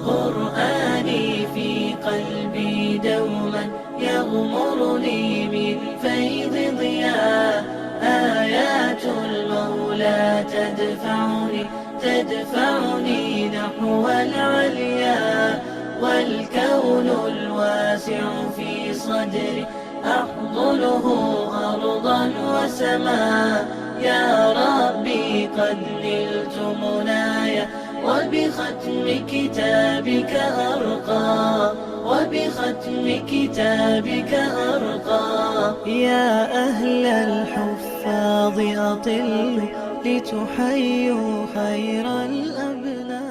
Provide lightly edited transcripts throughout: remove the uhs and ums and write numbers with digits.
قرآني في قلبي دوما يغمرني من فيض ضياء آيات المولى تدفعني نحو العليا والكون الواسع في صدري أحضنه أرضا وسماء يا ربي قد نلت منايا وبختم كتابك أرقى يا أهل الحفاظ أطلوا لتحيوا خير الأبناء.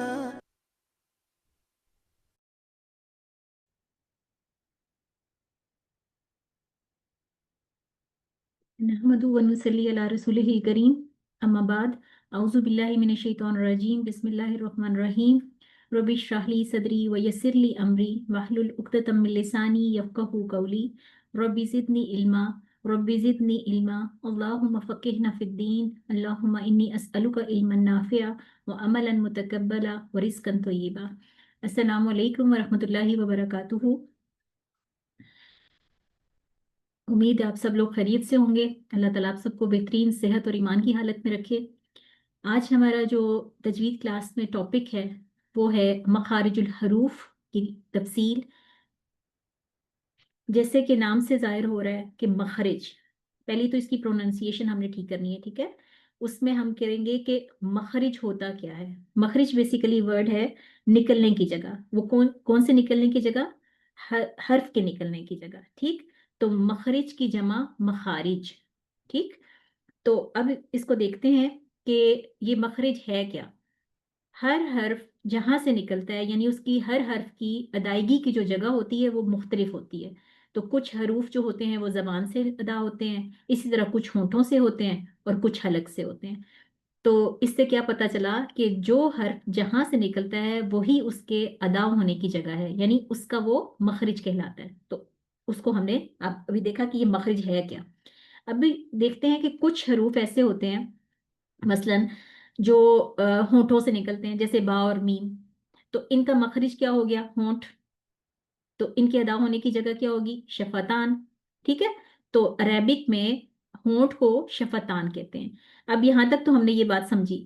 نحمدو ونصلی علی رسولہ الکریم اما بعد اعوذ باللہ من الشیطان الرجیم بسم اللہ الرحمن الرحیم رب اشرح لی صدری ویسر لی امری واحلل عقدۃ من لسانی یفقہوا قولی رب زدنی علما اللہم فقہنا فی الدین اللہم انی اسألک علما نافعا وعملا متقبلا ورزقا طیبا. السلام علیکم ورحمۃ اللہ وبرکاتہ. امید ہے آپ سب لوگ خیریت سے ہوں گے. اللہ تعالیٰ آپ سب کو بہترین صحت اور ایمان کی حالت میں رکھے. آج ہمارا جو تجوید کلاس میں ٹاپک ہے وہ ہے مخارج الحروف کی تفصیل. جیسے کہ نام سے ظاہر ہو رہا ہے کہ مخرج، پہلی تو اس کی پروننسیشن ہم نے ٹھیک کرنی ہے، ٹھیک ہے. اس میں ہم کریں گے کہ مخرج ہوتا کیا ہے. مخرج بیسیکلی ورڈ ہے نکلنے کی جگہ. وہ کون سے نکلنے کی جگہ؟ حرف کے نکلنے کی جگہ. ٹھیک، تو مخرج کی جمع مخارج. ٹھیک، تو اب اس کو دیکھتے ہیں کہ یہ مخرج ہے کیا. ہر حرف جہاں سے نکلتا ہے، یعنی اس کی ہر حرف کی ادائیگی کی جو جگہ ہوتی ہے وہ مختلف ہوتی ہے. تو کچھ حروف جو ہوتے ہیں وہ زبان سے ادا ہوتے ہیں، اسی طرح کچھ ہونٹوں سے ہوتے ہیں اور کچھ حلق سے ہوتے ہیں. تو اس سے کیا پتا چلا کہ جو حرف جہاں سے نکلتا ہے وہی اس کے ادا ہونے کی جگہ ہے، یعنی اس کا وہ مخرج کہلاتا ہے. تو اس کو ہم نے ابھی دیکھا کہ یہ مخرج ہے کیا. ابھی دیکھتے ہیں کہ کچھ حروف ایسے ہوتے ہیں مثلاً جو ہونٹوں سے نکلتے ہیں، جیسے با اور میم. تو ان کا مخرج کیا ہو گیا؟ ہونٹ. تو ان کے ادا ہونے کی جگہ کیا ہوگی؟ شفتان. ٹھیک ہے، تو عربک میں ہونٹ کو شفتان کہتے ہیں. اب یہاں تک تو ہم نے یہ بات سمجھی.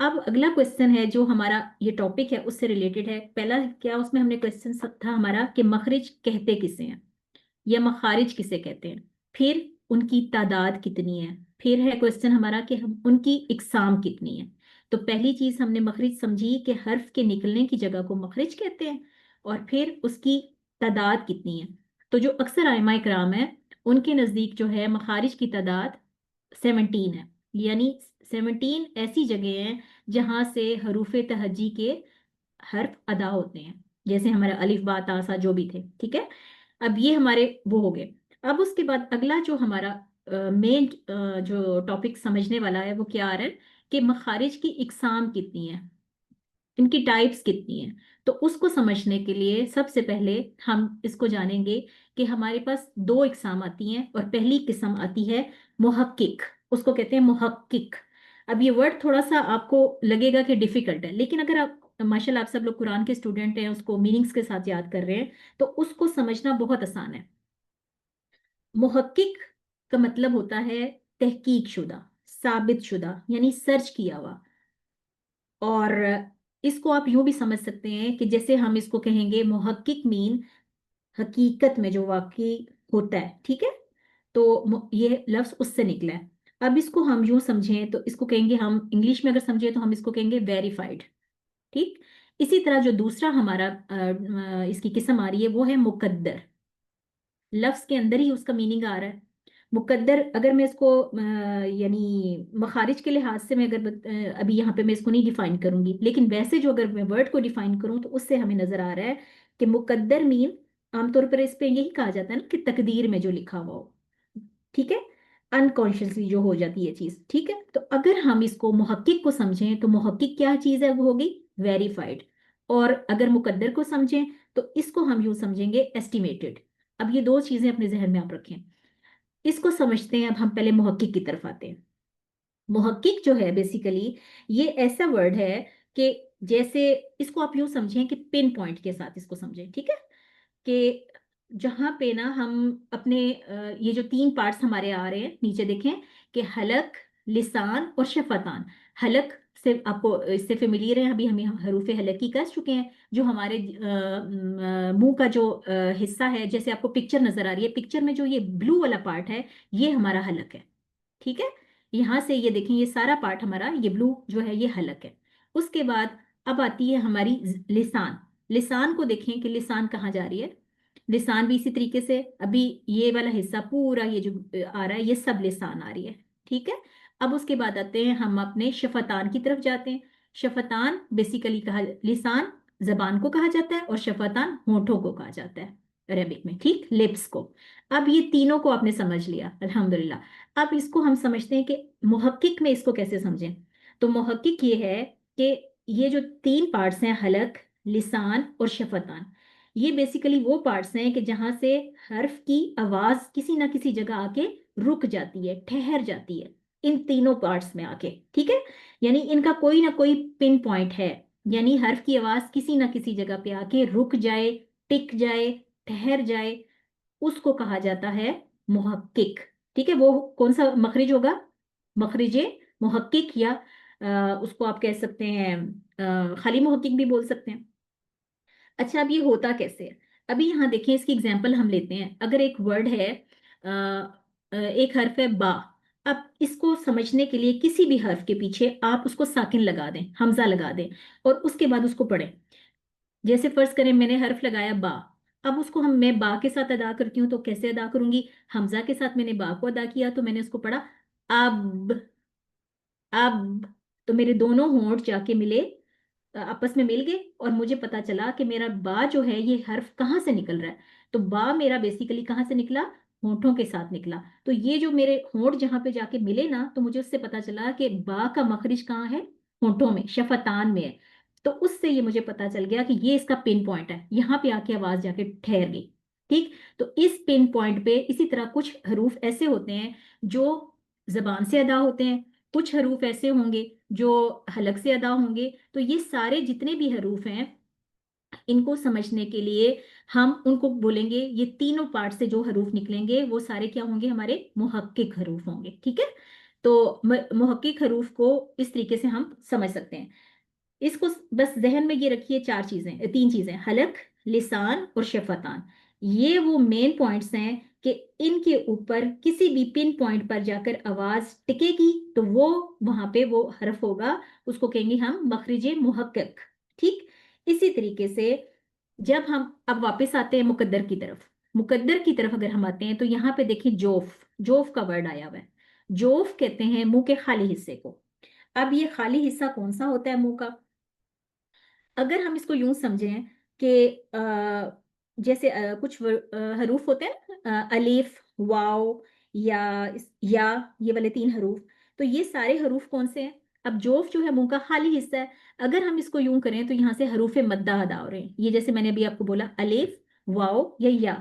اب اگلا کوشچن ہے جو ہمارا یہ ٹاپک ہے اس سے ریلیٹڈ ہے. پہلا کیا اس میں ہم نے کوشچن تھا ہمارا کہ مخرج کہتے کسے ہیں یا مخارج کسے کہتے ہیں، پھر ان کی تعداد کتنی ہے، پھر ہے کوشچن ہمارا کہ ان کی اقسام کتنی ہے. تو پہلی چیز ہم نے مخرج سمجھی کہ حرف کے نکلنے کی جگہ کو مخرج کہتے ہیں، اور پھر اس کی تعداد کتنی ہے. تو جو اکثر ائمہ کرام ہیں ان کے نزدیک جو ہے مخارج کی تعداد 17 ہے، یعنی 17 ایسی جگہ ہیں جہاں سے حروف تہجی کے حرف ادا ہوتے ہیں، جیسے ہمارا الف با تا سا جو بھی تھے. ٹھیک ہے، اب یہ ہمارے وہ ہو گئے. اب اس کے بعد اگلا جو ہمارا مین جو ٹاپک سمجھنے والا ہے وہ کیا آ رہا ہے کہ مخارج کی اقسام کتنی ہیں، ان کی ٹائپس کتنی ہیں. تو اس کو سمجھنے کے لیے سب سے پہلے ہم اس کو جانیں گے کہ ہمارے پاس 2 اقسام آتی ہیں، اور پہلی قسم آتی ہے محقق. اس کو کہتے ہیں محقق. اب یہ ورڈ تھوڑا سا آپ کو لگے گا کہ ڈیفیکلٹ ہے، لیکن اگر آپ ماشاءاللہ آپ سب لوگ قرآن کے اسٹوڈنٹ ہیں، اس کو میننگز کے ساتھ یاد کر رہے ہیں، تو اس کو سمجھنا بہت آسان ہے. محقق کا مطلب ہوتا ہے تحقیق شدہ، ثابت شدہ، یعنی سرچ کیا ہوا. اور اس کو آپ یوں بھی سمجھ سکتے ہیں کہ جیسے ہم اس کو کہیں گے محقق مین حقیقت میں جو واقعی ہوتا ہے. ٹھیک ہے، تو یہ لفظ اس سے نکلا ہے. اب اس کو ہم یوں سمجھیں تو اس کو کہیں گے، ہم انگلش میں اگر سمجھیں تو ہم اس کو کہیں گے ویریفائڈ. ٹھیک، اسی طرح جو دوسرا ہمارا اس کی قسم آ رہی ہے وہ ہے مقدر. لفظ کے اندر ہی اس کا میننگ آ رہا ہے مقدر. اگر میں اس کو یعنی مخارج کے لحاظ سے میں اگر ابھی یہاں پہ میں اس کو نہیں ڈیفائن کروں گی، لیکن ویسے جو اگر میں ورڈ کو ڈیفائن کروں تو اس سے ہمیں نظر آ رہا ہے کہ مقدر مین عام طور پر اس پہ یہی کہا جاتا ہے نا کہ تقدیر میں جو لکھا ہوا ہو. ٹھیک ہے، انکانشیسلی جو ہو جاتی ہے چیز. ٹھیک ہے، تو اگر ہم اس کو محقق کو سمجھیں تو محقق کیا چیز ہے؟ وہ ہوگی ویریفائڈ. اور اگر مقدر کو سمجھیں تو اس کو ہم یوں سمجھیں گے ایسٹیمیٹڈ. اب یہ 2 چیزیں اپنے ذہن میں آپ رکھیں. اس کو سمجھتے ہیں. اب ہم پہلے محقق کی طرف آتے ہیں. محقق جو ہے بیسیکلی یہ ایسا ورڈ ہے کہ جیسے اس کو آپ یوں سمجھیں کہ پن پوائنٹ کے ساتھ اس کو سمجھیں، ٹھیک ہے، کہ جہاں پہ نا ہم اپنے یہ جو 3 پارٹس ہمارے آ رہے ہیں نیچے دیکھیں کہ حلق، لسان اور شفتان۔ حلق سے آپ کو اس سے فیملیئر ہیں، ابھی ہمیں حروف حلقی کر چکے ہیں، جو ہمارے منہ کا جو حصہ ہے، جیسے آپ کو پکچر نظر آ رہی ہے، پکچر میں جو یہ بلو والا پارٹ ہے یہ ہمارا حلق ہے، ٹھیک ہے، یہاں سے یہ دیکھیں یہ سارا پارٹ ہمارا یہ بلو جو ہے یہ حلق ہے۔ اس کے بعد اب آتی ہے ہماری لسان۔ لسان کو دیکھیں کہ لسان کہاں جا رہی ہے، لسان بھی اسی طریقے سے ابھی یہ والا حصہ پورا یہ جو آ رہا ہے یہ سب لسان آ رہی ہے، ٹھیک ہے۔ اب اس کے بعد آتے ہیں ہم اپنے شفتان کی طرف جاتے ہیں۔ شفتان بیسیکلی کہا لسان زبان کو کہا جاتا ہے اور شفتان ہونٹوں کو کہا جاتا ہے عربک میں، ٹھیک، لپس کو۔ اب یہ تینوں کو آپ نے سمجھ لیا الحمدللہ۔ اب اس کو ہم سمجھتے ہیں کہ محقق میں اس کو کیسے سمجھیں۔ تو محقق یہ ہے کہ یہ جو 3 پارٹس ہیں حلق، لسان اور شفتان، یہ بیسیکلی وہ پارٹس ہیں کہ جہاں سے حرف کی آواز کسی نہ کسی جگہ آ کے رک جاتی ہے، ٹھہر جاتی ہے ان تینوں پارٹس میں آ کے، ٹھیک ہے، یعنی ان کا کوئی نہ کوئی پن پوائنٹ ہے، یعنی حرف کی آواز کسی نہ کسی جگہ پہ آ کے رک جائے، ٹک جائے، ٹھہر جائے، اس کو کہا جاتا ہے محقق، ٹھیک ہے۔ وہ کون سا مخرج ہوگا؟ مخرج محقق، یا اس کو آپ کہہ سکتے ہیں خالی محقق بھی بول سکتے ہیں۔ اچھا اب یہ ہوتا کیسے ہے؟ ابھی یہاں دیکھیں اس کی اگزامپل ہم لیتے ہیں۔ اگر ایک ورڈ ہے ایک حرف ہے با، اب اس کو سمجھنے کے لیے کسی بھی حرف کے پیچھے آپ اس کو ساکن لگا دیں، حمزہ لگا دیں، اور اس کے بعد اس کو پڑھیں۔ جیسے فرض کریں میں نے حرف لگایا با، اب اس کو میں با کے ساتھ ادا کرتی ہوں تو کیسے ادا کروں گی؟ حمزہ کے ساتھ میں نے با کو ادا کیا تو میں نے اس کو پڑھا اب، اب، تو میرے دونوں ہونٹ جا کے ملے، آپس میں مل گئے، اور مجھے پتا چلا کہ میرا با جو ہے یہ حرف کہاں سے نکل رہا ہے، تو با میرا بیسیکلی کہاں سے نکلا؟ ہونٹوں کے ساتھ نکلا۔ تو یہ جو میرے ہونٹ جہاں پہ جا کے ملے نا، تو مجھے اس سے پتا چلا کہ با کا مخرج کہاں ہے؟ ہونٹوں میں، شفتان میں ہے۔ تو اس سے یہ مجھے پتا چل گیا کہ یہ اس کا پن پوائنٹ ہے، یہاں پہ آ کے آواز جا کے ٹھہر گئی، ٹھیک۔ تو اس پن پوائنٹ پہ اسی طرح کچھ حروف ایسے ہوتے ہیں جو زبان سے ادا ہوتے ہیں، کچھ حروف ایسے ہوں گے جو حلق سے ادا ہوں گے۔ تو یہ سارے جتنے بھی حروف ہیں ان کو سمجھنے کے لیے ہم ان کو بولیں گے، یہ تینوں پارٹ سے جو حروف نکلیں گے وہ سارے کیا ہوں گے؟ ہمارے محقق حروف ہوں گے، ٹھیک ہے۔ تو محقق حروف کو اس طریقے سے ہم سمجھ سکتے ہیں۔ اس کو بس ذہن میں یہ رکھیے 3 چیزیں، حلق، لسان اور شفتان، یہ وہ مین پوائنٹس ہیں کہ ان کے اوپر کسی بھی پن پوائنٹ پر جا کر آواز ٹکے گی تو وہ وہاں پہ وہ حرف ہوگا، اس کو کہیں گے ہم مخرج محقق، ٹھیک۔ اسی طریقے سے جب ہم اب واپس آتے ہیں مقدر کی طرف، مقدر کی طرف اگر ہم آتے ہیں تو یہاں پہ دیکھیں جوف، جوف کا ورڈ آیا ہوا ہے۔ جوف کہتے ہیں منہ کے خالی حصے کو۔ اب یہ خالی حصہ کون سا ہوتا ہے منہ کا؟ اگر ہم اس کو یوں سمجھیں کہ جیسے کچھ حروف ہوتے ہیں الف، واو، یا یہ والے 3 حروف، تو یہ سارے حروف کون سے ہیں؟ اب جوف جو ہے منہ کا خالی حصہ ہے، اگر ہم اس کو یوں کریں تو یہاں سے حروف مدہ ادا ہو رہے ہیں، یہ جیسے میں نے ابھی آپ کو بولا الف، واو یا،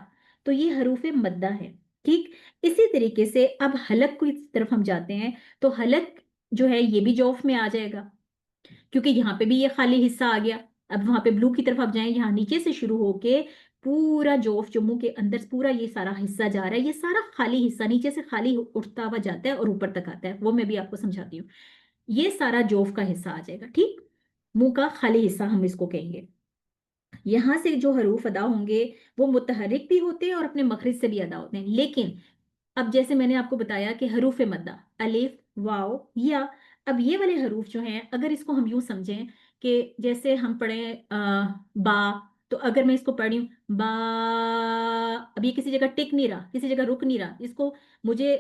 تو یہ حروف مدہ ہے، ٹھیک۔ اسی طریقے سے اب حلق کی طرف ہم جاتے ہیں تو حلق جو ہے یہ بھی جوف میں آ جائے گا، کیونکہ یہاں پہ بھی یہ خالی حصہ آ گیا۔ اب وہاں پہ بلو کی طرف آپ جائیں، یہاں نیچے سے شروع ہو کے پورا جوف جو منہ کے اندر پورا یہ سارا حصہ جا رہا ہے، یہ سارا خالی حصہ نیچے سے خالی اٹھتا ہوا جاتا ہے اور اوپر تک آتا ہے، وہ میں بھی آپ کو سمجھاتی ہوں۔ یہ سارا جوف کا حصہ آ جائے گا، ٹھیک، منہ کا خالی حصہ ہم اس کو کہیں گے۔ یہاں سے جو حروف ادا ہوں گے وہ متحرک بھی ہوتے ہیں اور اپنے مخرج سے بھی ادا ہوتے ہیں، لیکن اب جیسے میں نے آپ کو بتایا کہ حروف مدہ الف، واو، یا، اب یہ والے حروف جو ہیں اگر اس کو ہم یوں سمجھیں کہ جیسے ہم پڑھیں با، تو اگر میں اس کو پڑھی ہوں با، اب یہ کسی جگہ ٹک نہیں رہا، کسی جگہ رک نہیں رہا، اس کو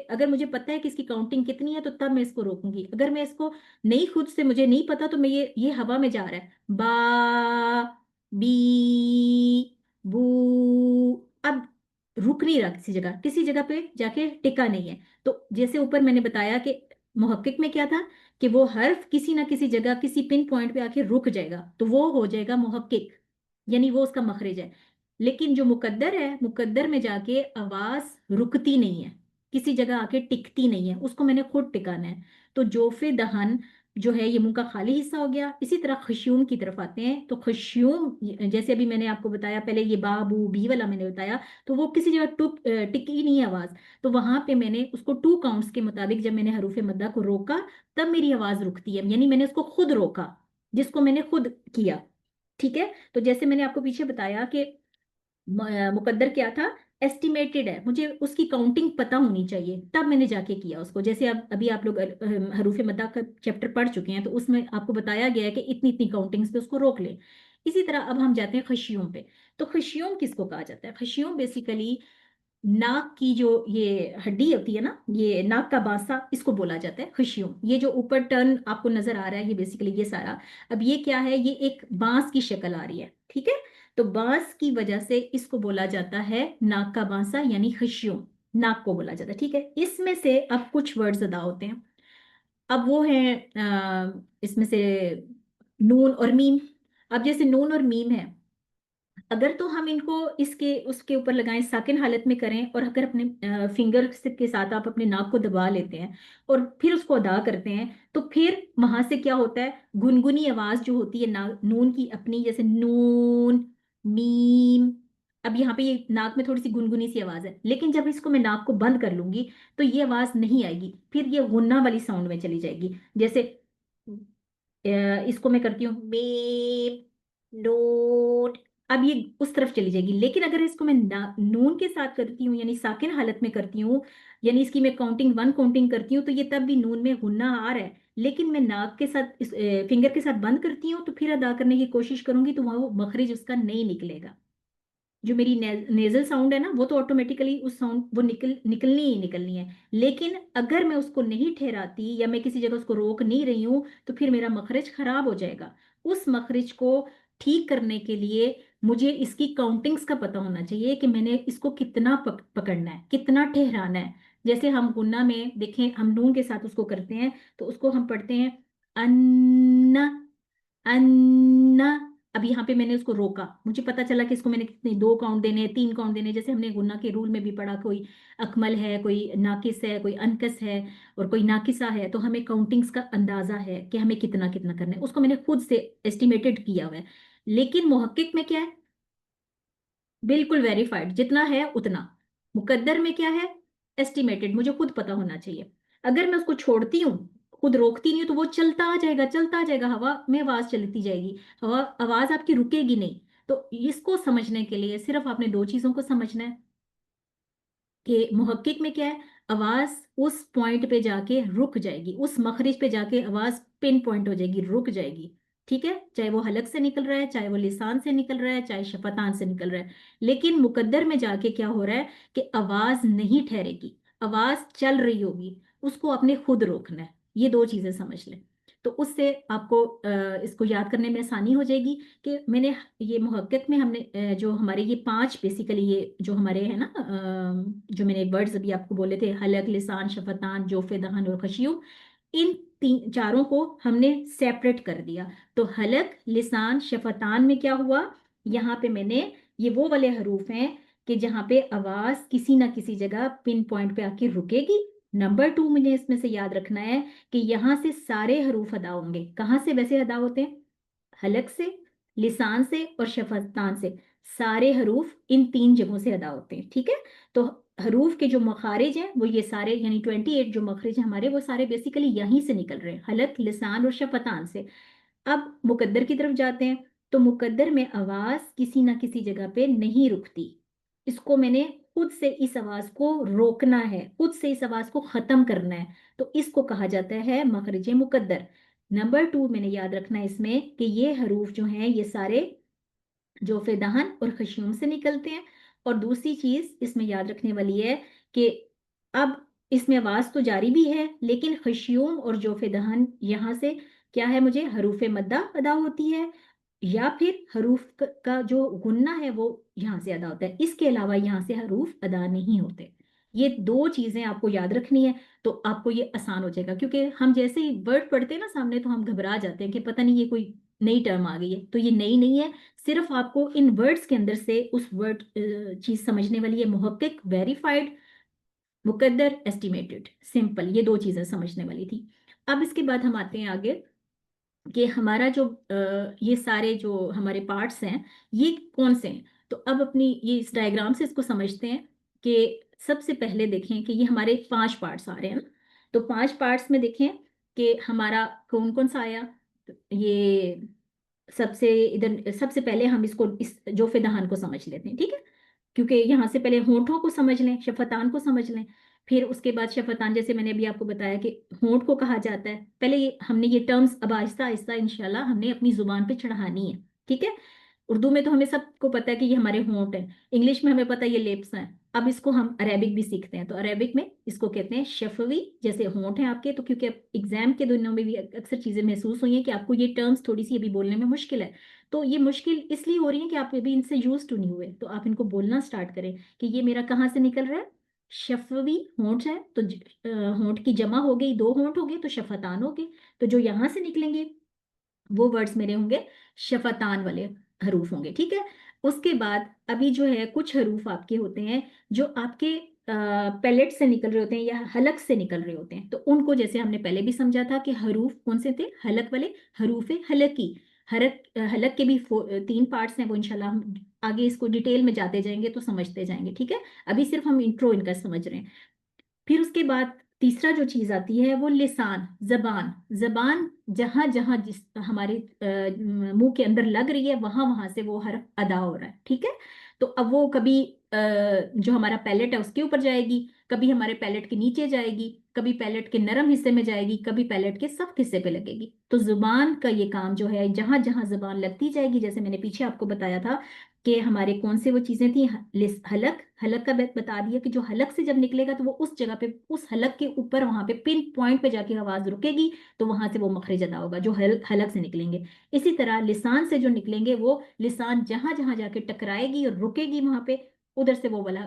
اگر مجھے پتا ہے کہ اس کی کاؤنٹنگ کتنی ہے تو تب میں اس کو روکوں گی، اگر میں اس کو نہیں، خود سے مجھے نہیں پتا، تو میں یہ ہوا میں جا رہا ہے با، بی، بو، اب رک نہیں رہا، کسی جگہ پہ جا کے ٹکا نہیں ہے۔ تو جیسے اوپر میں نے بتایا کہ محقق میں کیا تھا کہ وہ حرف کسی نہ کسی جگہ کسی پن پوائنٹ پہ آ کے رک جائے گا تو وہ ہو جائے گا محقق، یعنی وہ اس کا مخرج ہے۔ لیکن جو مقدر ہے، مقدر میں جا کے آواز رکتی نہیں ہے، किसी जगह आके टिकती नहीं है, उसको मैंने खुद टिकाना है। तो जोफे दहन जो है ये मुंह का खाली हिस्सा हो गया। इसी तरह खश्यूम की तरफ आते हैं, तो खश्यूम जैसे अभी मैंने आपको बताया, पहले ये बाबू बी वाला मैंने बताया, तो वो किसी जगह टिकी नहीं है आवाज। तो वहां पे मैंने उसको 2 काउंट्स के मुताबिक जब मैंने हरूफ मद्दा को रोका तब मेरी आवाज रुकती है, यानी मैंने उसको खुद रोका, जिसको मैंने खुद किया। ठीक है, तो जैसे मैंने आपको पीछे बताया कि मुकद्दर क्या था, एस्टिमेटेड है, मुझे उसकी काउंटिंग पता होनी चाहिए, तब मैंने जाके किया उसको। जैसे अब अभी आप लोग हरूफ मद्दा का चैप्टर पढ़ चुके हैं, तो उसमें आपको बताया गया है कि इतनी इतनी काउंटिंग्स पे उसको रोक ले। इसी तरह अब हम जाते हैं खशियों पे। तो खशियों किसको कहा जाता है? खशियों बेसिकली नाक की जो ये हड्डी होती है ना, ये नाक का बासा, इसको बोला जाता है खशियों। ये जो ऊपर टर्न आपको नजर आ रहा है, ये बेसिकली ये सारा, अब ये क्या है, ये एक बांस की शक्ल आ रही है, ठीक है। तो बांस की वजह से इसको बोला जाता है नाक का बांसा, यानी खशियों, नाक को बोला जाता है, ठीक है। इसमें से अब कुछ वर्ड्स अदा होते हैं। अब वो है इसमें से नून और मीम। अब जैसे नून और मीम है, अगर तो हम इनको इसके उसके ऊपर लगाएं, साकिन हालत में करें, और अगर अपने फिंगर के साथ आप अपने नाक को दबा लेते हैं और फिर उसको अदा करते हैं, तो फिर वहां से क्या होता है, गुनगुनी आवाज जो होती है नून की अपनी, जैसे नून मीम। अब यहाँ पे ये नाक में थोड़ी सी गुनगुनी सी आवाज है, लेकिन जब इसको मैं नाक को बंद कर लूंगी तो ये आवाज नहीं आएगी, फिर ये गुन्ना वाली साउंड में चली जाएगी। जैसे इसको मैं करती हूँ मेम नोट, अब ये उस तरफ चली जाएगी। लेकिन अगर इसको मैं नून के साथ करती हूँ, यानी साकिन हालत में करती हूँ, यानी इसकी मैं काउंटिंग 1 काउंटिंग करती हूँ, तो ये तब भी नून में गुन्ना आ रहा है, लेकिन मैं नाक के साथ फिंगर के साथ बंद करती हूँ, तो फिर अदा करने की कोशिश करूंगी तो वहां वो मखरिज उसका नहीं निकलेगा। जो मेरी नेजल साउंड है ना, वो तो ऑटोमेटिकली उस साउंड वो निकलनी ही निकलनी है। लेकिन अगर मैं उसको नहीं ठहराती या मैं किसी जगह उसको रोक नहीं रही हूं, तो फिर मेरा मखरज खराब हो जाएगा। उस मखरज को ठीक करने के लिए मुझे इसकी काउंटिंग्स का पता होना चाहिए कि मैंने इसको कितना पकड़ना है, कितना ठहराना है। जैसे हम गुन्ना में देखें, हम नून के साथ उसको करते हैं, तो उसको हम पढ़ते हैं अन्ना, अन्ना। अब यहाँ पे मैंने उसको रोका, मुझे पता चला कि इसको मैंने कितने 2 काउंट देने हैं, 3 काउंट देने हैं। जैसे हमने गुन्ना के रूल में भी पढ़ा, कोई अकमल है, कोई नाकिस है, कोई अनकस है, और कोई नाकिसा है, तो हमें काउंटिंग्स का अंदाजा है कि हमें कितना कितना करना है, उसको मैंने खुद से एस्टिमेटेड किया हुआ है। लेकिन मुहक्किक में क्या है, बिल्कुल वेरीफाइड, जितना है उतना। मुकद्दर में क्या है, एस्टिमेटेड, मुझे खुद पता होना चाहिए। अगर मैं उसको छोड़ती हूँ, खुद रोकती नहीं हूँ, तो वो चलता आ जाएगा, चलता आ जाएगा, हवा में आवाज चलती जाएगी, हवा आवाज आपकी रुकेगी नहीं। तो इसको समझने के लिए सिर्फ आपने 2 चीजों को समझना है कि मुहक्किक में क्या है, आवाज उस पॉइंट पे जाके रुक जाएगी, उस मखरिज पे जाके आवाज पिन पॉइंट हो जाएगी, रुक जाएगी। ठीक है, चाहे वो हलक से निकल रहा है, चाहे वो लिसान से निकल रहा है, चाहे शफतान से निकल रहा है। लेकिन मुकद्दर में जाके क्या हो रहा है कि आवाज नहीं ठहरेगी, आवाज चल रही होगी, उसको आपने खुद रोकना है। ये 2 चीजें समझ लें, तो उससे आपको इसको याद करने में आसानी हो जाएगी कि मैंने ये मुहक्किक में हमने जो हमारे ये 5 बेसिकली, ये जो हमारे हैं ना, जो मैंने वर्ड्स अभी आपको बोले थे, हलक लिसान शफतान जोफे दहन और खशियू, इन तीन चारों को हमने सेपरेट कर दिया। तो हलक लिसान शफतान में क्या हुआ, यहाँ पे मैंने ये वो वाले हरूफ हैं कि जहाँ पे आवाज किसी ना किसी जगह पिन पॉइंट पे आके रुकेगी। नंबर 2 मुझे इसमें से याद रखना है कि यहाँ से सारे हरूफ अदा होंगे। कहाँ से वैसे अदा होते हैं, हलक से, लिसान से और शफतान से। सारे हरूफ इन 3 जगहों से अदा होते हैं, ठीक है। तो हरूफ के जो मखारिज हैं वो ये सारे, यानी 28 जो मखरिज हैं हमारे, वो सारे बेसिकली यहीं से निकल रहे हैं, हलक लिसान और शफतान से। अब मुकद्दर की तरफ जाते हैं, तो मुकद्दर में आवाज किसी ना किसी जगह पे नहीं रुकती, इसको मैंने खुद से इस आवाज को रोकना है, खुद से इस आवाज को खत्म करना है, तो इसको कहा जाता है मखरिज मुकद्दर। नंबर 2 मैंने याद रखना है इसमें कि ये हरूफ जो हैं ये सारे जोफे दहन और खशियूम से निकलते हैं। और दूसरी चीज इसमें याद रखने वाली है कि अब इसमें आवाज तो जारी भी है, लेकिन खशियूम और जोफे दहन यहाँ से क्या है, मुझे हरूफ मद्दा अदा होती है, या फिर हरूफ का जो गुन्ना है वो यहाँ से अदा होता है। इसके अलावा यहाँ से हरूफ अदा नहीं होते। ये 2 चीजें आपको याद रखनी है, तो आपको ये आसान हो जाएगा। क्योंकि हम जैसे ही वर्ड पढ़ते हैं ना सामने, तो हम घबरा जाते हैं कि पता नहीं ये कोई नई टर्म आ गई है, तो ये नई नहीं है। सिर्फ आपको इन वर्ड्स के अंदर से उस वर्ड चीज समझने वाली है, मुहक्किक वेरीफाइड मुकद्दर, एस्टिमेटेड, सिंपल, ये 2 चीजें समझने वाली थी। अब इसके बाद हम आते हैं आगे कि हमारा जो ये सारे जो हमारे पार्ट्स हैं ये कौन से हैं। तो अब अपनी ये इस डायग्राम से इसको समझते हैं कि सबसे पहले देखें कि ये हमारे 5 पार्ट्स आ रहे हैं ना। तो 5 पार्ट्स में देखें कि हमारा कौन कौन सा आया। तो ये सबसे इधर सबसे पहले हम इसको इस जोफ़े दहान को समझ लेते हैं, ठीक है? क्योंकि यहाँ से पहले होंठों को समझ लें, शफ़तान को समझ लें, फिर उसके बाद शफ़तान, जैसे मैंने अभी आपको बताया कि होंठ को कहा जाता है। पहले ये हमने ये टर्म्स अब आहिस्ता-आहिस्ता इंशाल्लाह हमने अपनी ज़ुबान पे चढ़ानी है, ठीक है? उर्दू में तो हमें सबको पता है कि ये हमारे होंठ हैं, इंग्लिश में हमें पता है ये लिप्स हैं। अब इसको हम अरेबिक भी सीखते हैं, तो अरेबिक में इसको कहते हैं शफ़वी, जैसे होंठ हैं आपके। तो क्योंकि अब एग्ज़ाम के दिनों में भी अक्सर चीज़ें महसूस हुई हैं कि आपको ये टर्म्स थोड़ी-सी अभी बोलने में मुश्किल है। तो ये मुश्किल इसलिए हो रही है कि आप अभी इनसे यूज़ टू नहीं हुए, तो आप इनको बोलना स्टार्ट करें कि ये मेरा कहाँ से निकल रहा है, शफ़वी होंठ है, तो होंठ की जमा हो गई, 2 होंठ हो गए तो शफ़तान हो गए। तो जो यहाँ से निकलेंगे वो वर्ड्स मेरे होंगे शफ़तान वाले हरूफ होंगे, ठीक है? उसके बाद अभी जो है कुछ हरूफ आपके होते हैं जो आपके पैलेट से निकल रहे होते हैं या हलक से निकल रहे होते हैं। तो उनको जैसे हमने पहले भी समझा था कि हरूफ कौन से थे, हलक वाले, हरूफ़े हलकी। हलक के भी 3 पार्ट्स हैं, वो इंशाल्लाह हम आगे इसको डिटेल में जाते जाएँगे तो समझते जाएँगे, ठीक है? अभी सिर्फ़ हम इंट्रो इनका समझ रहे हैं। फिर उसके बाद तीसरा जो चीज़ आती है वो लिसान, ज़बान। ज़बान जहाँ-जहाँ जिस हमारे मुँह के अंदर लग रही है, वहाँ-वहाँ से वो हर्फ अदा हो रहा है, ठीक है? तो अब वो कभी जो हमारा पैलेट है उसके ऊपर जाएगी, कभी हमारे पैलेट के नीचे जाएगी, कभी पैलेट के नरम हिस्से में जाएगी, कभी पैलेट के सख्त हिस्से पे लगेगी। तो ज़ुबान का ये काम जो है, जहाँ-जहाँ ज़ुबान लगती जाएगी, जैसे मैंने पीछे आपको बताया था कि हमारे कौन से वो चीज़ें थी, हलक, हलक का बता दिया कि जो हलक से जब निकलेगा तो वो उस जगह पे, उस हलक के ऊपर वहाँ पे पिन पॉइंट पे जाके आवाज़ रुकेगी, तो वहाँ से वो मखरज अदा होगा जो हलक से निकलेंगे। इसी तरह लिसान से जो निकलेंगे वो लिसान जहाँ-जहाँ जाके टकराएगी और रुकेगी वहाँ पे, उधर से वो वाला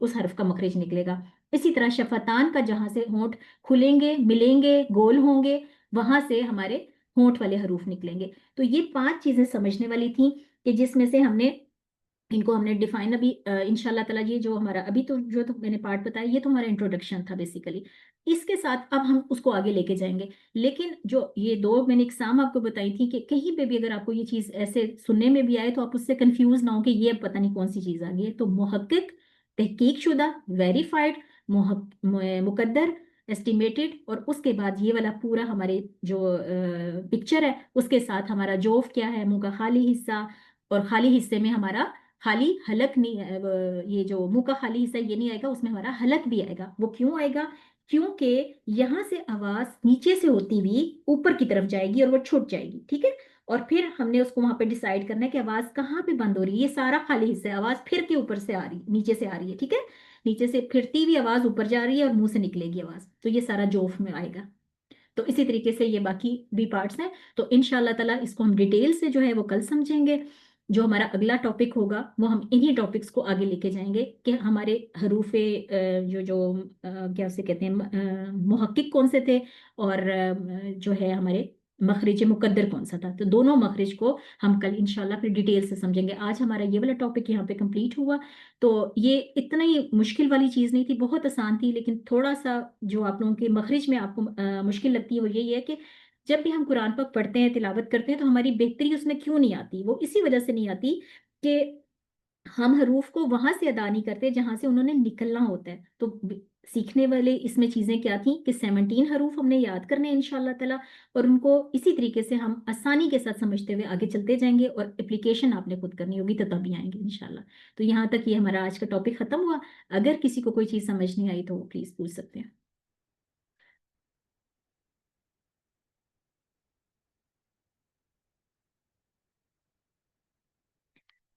उस हर्फ का मखरज निकलेगा। इसी तरह शफ़तान का जहाँ से होंठ खुलेंगे, मिलेंगे, गोल होंगे, वहाँ से हमारे होंठ वाले हरूफ निकलेंगे। तो ये 5 चीज़ें समझने वाली थी कि जिसमें से इनको हमने डिफाइन अभी इंशाल्लाह ताला, ये जो हमारा अभी तो जो तो मैंने पार्ट बताया ये तो हमारा इंट्रोडक्शन था बेसिकली। इसके साथ अब हम उसको आगे लेके जाएँगे। लेकिन जो ये 2 मैंने एग्ज़ाम आपको बताई थी कि कहीं पे भी अगर आपको ये चीज़ ऐसे सुनने में भी आए तो आप उससे कन्फ्यूज़ ना हो कि ये अब पता नहीं कौन-सी चीज़ आ गई है। तो मुहक्किक, तहकीक-शुदा, वेरिफाइड, मुकद्दर, एस्टिमेटेड, और उसके बाद ये वाला पूरा हमारे जो पिक्चर है उसके साथ हमारा जोफ़ क्या है, मुँह का खाली हिस्सा, और खाली हिस्से में हमारा खाली हलक नहीं ये जो मुँह का खाली हिस्सा ये नहीं आएगा, उसमें हमारा हलक भी आएगा। वो क्यों आएगा? क्योंकि यहाँ से आवाज़ नीचे से होती हुई ऊपर की तरफ जाएगी और वो छूट जाएगी, ठीक है? और फिर हमने उसको वहाँ पे डिसाइड करना है कि आवाज़ कहाँ पे बंद हो रही है। ये सारा खाली हिस्सा है, आवाज़ फिर के ऊपर से आ रही नीचे से आ रही है, ठीक है? नीचे से फिरती हुई आवाज़ ऊपर जा रही है और मुँह से निकलेगी आवाज़। तो ये सारा जोफ़ में आएगा। तो इसी तरीके से ये बाकी भी पार्ट्स हैं। तो इंशाल्लाह ताला इसको हम डिटेल से जो है वो कल समझेंगे। जो हमारा अगला टॉपिक होगा वो हम इन्हीं टॉपिक्स को आगे लेके जाएँगे कि हमारे हरूफ़े क्या उसे कहते हैं मुहक्किक कौन से थे, और जो है हमारे मखरिज मुकद्दर कौन-सा था। तो दोनों मखरिज को हम कल इंशाल्लाह फिर डिटेल से समझेंगे। आज हमारा ये वाला टॉपिक यहाँ पे कंप्लीट हुआ। तो ये इतना ही मुश्किल वाली चीज़ नहीं थी, बहुत आसान थी, लेकिन थोड़ा-सा जो आप लोगों के मखरिज में आपको मुश्किल लगती है वो यही है कि जब भी हम कुरान पाक पढ़ते हैं, तिलावत करते हैं तो हमारी बेहतरी उसमें क्यों नहीं आती? वो इसी वजह से नहीं आती कि हम हरूफ को वहाँ से अदा नहीं करते जहाँ से उन्होंने निकलना होता है। तो सीखने वाले इसमें चीज़ें क्या थी कि 17 हरूफ हमने याद करने हैं इंशाल्लाह ताला, और उनको इसी तरीके से हम आसानी के साथ समझते हुए आगे चलते जाएँगे, और एप्लीकेशन आपने खुद करनी होगी तो तभी आएँगे इंशाल्लाह। तो यहाँ तक ये हमारा आज का टॉपिक खत्म हुआ। अगर किसी को कोई चीज़ समझ नहीं आई तो वो प्लीज़ पूछ सकते हैं।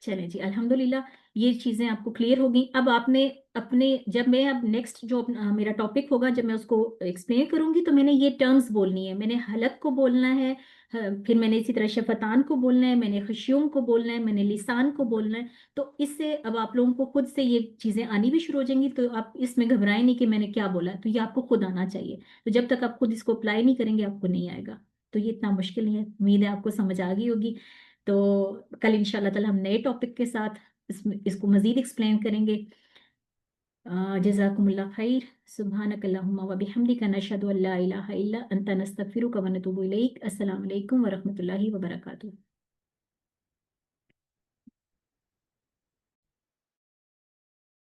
चलें जी, अल्हम्दुलिल्लाह ये चीज़ें आपको क्लियर हो गई। अब आपने अपने जब मैं अब नेक्स्ट जो मेरा टॉपिक होगा, जब मैं उसको एक्सप्लेन करूँगी तो मैंने ये टर्म्स बोलनी है। मैंने हलक को बोलना है, फिर मैंने इसी तरह शफ़तान को बोलना है, मैंने ख़ुशयूम को बोलना है, मैंने लिसान को बोलना है। तो इससे अब आप लोगों को खुद से ये चीज़ें आनी भी शुरू हो जाएँगी, तो आप इसमें घबराएँ नहीं कि मैंने क्या बोला, तो ये आपको खुद आना चाहिए। तो जब तक आप खुद इसको अप्लाई नहीं करेंगे आपको नहीं आएगा। तो ये इतना मुश्किल नहीं है, उम्मीद है आपको समझ आ गई होगी। तो कल इंशाल्लाह ताला हम नए टॉपिक के साथ इसको मज़ीद एक्सप्लेन करेंगे। جزاکم اللہ خیر. سبحانک اللہم و بحمدک نشہد ان لا الہ الا انت نستغفرک و نتوب الیک. السلام علیکم ورحمۃ اللہ وبرکاتہ.